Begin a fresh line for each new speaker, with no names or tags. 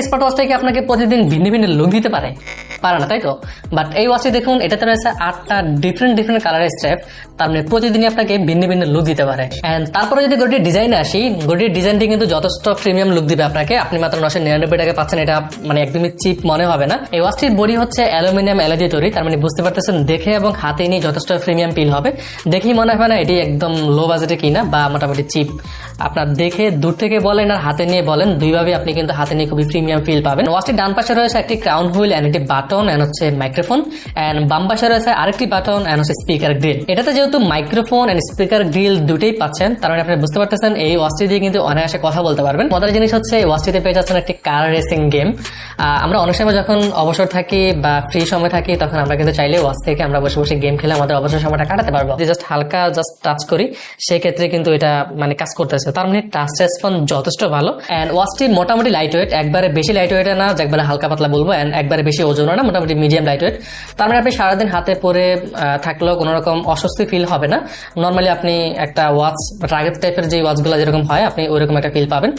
Smart ওয়াচটা কি আপনাকে প্রতিদিন ভিন্ন ভিন্ন লুক দিতে পারে? পারে না, তাই তো? বাট এই ওয়াচটি দেখুন, এটাতে রয়েছে 8টা ডিফারেন্ট কালারের স্ট্র্যাপ। তার মানে প্রতিদিনই আপনাকে ভিন্ন ভিন্ন লুক দিতে পারে। এন্ড তারপরে যদি ঘড়িটির ডিজাইনে আসি, ঘড়িটির ডিজাইনটি কিন্তু যথেষ্ট প্রিমিয়াম লুক দিবে আপনাকে। আপনি মাত্র 999 টাকা পাচ্ছেন, এটা মানে একদমই চিপ মনে হবে না। এই ওয়াচটির বডি হচ্ছে অ্যালুমিনিয়াম অ্যালয় দিয়ে তৈরি। তার মানে বুঝতে পারতেছেন, দেখে এবং হাতে নিয়ে যথেষ্ট প্রিমিয়াম ফিল হবে। দেখেই মনে হবে না এটি একদম লো বাজেটে কিনা বা মোটামুটি চিপ। আপনার দেখে দূর থেকে বলেন আর হাতে নিয়ে বলেন, দুইভাবে আপনি কিন্তু হাতে নিয়ে খুবই প্রিমিয়াম ফিল পাবেন। ওয়াচটির ডান পাশে রয়েছে একটি ক্রাউন হুইল এন্ড একটি বাটন এন্ড হচ্ছে মাইক্রোফোন, এন্ড বাম পাশে রয়েছে আরেকটি বাটন এন্ড হচ্ছে স্পিকার গ্রিল। এটাতে যেহেতু মাইক্রোফোন এন্ড স্পিকার গ্রিল দুটেই পাচ্ছেন, তার মানে আপনি বুঝতে পারতেছেন এই ওয়াচটি দিয়ে কিন্তু অনায়াসে কথা বলতে পারবেন। মজার জিনিস হচ্ছে এই ওয়াচটিতে পেয়ে যাচ্ছেন একটি কার রেসিং গেম। আমরা অনেক সময় যখন অবসর থাকি বা ফ্রি সময় থাকি, তখন আমরা কিন্তু চাইলে ওয়াচ থেকে আমরা বসে বসে গেম খেলে আমাদের অবসর সময়টা কাটাতে পারবো। জাস্ট হালকা টাচ করি, সেক্ষেত্রে কিন্তু এটা মানে কাজ করতেছে। তার মানে টাচ রেসপন্স যথেষ্ট ভালো। এন্ড ওয়াচটি মোটামুটি লাইট ওয়েট, একবারে বেশি লাইট ওয়েট না যে একবারে হালকা পাতলা বলবো, এন্ড একবারে বেশি ওজনও না, মোটামুটি মিডিয়াম লাইট ওয়েট। তার মানে আপনি সারাদিন হাতে পরে থাকলেও কোনো রকম অস্বস্তি ফিল হবে না। নর্মালি আপনি একটা ওয়াচ রাগের টাইপের যে ওয়াচগুলো যেরকম হয়, আপনি ওইরকম একটা ফিল পাবেন।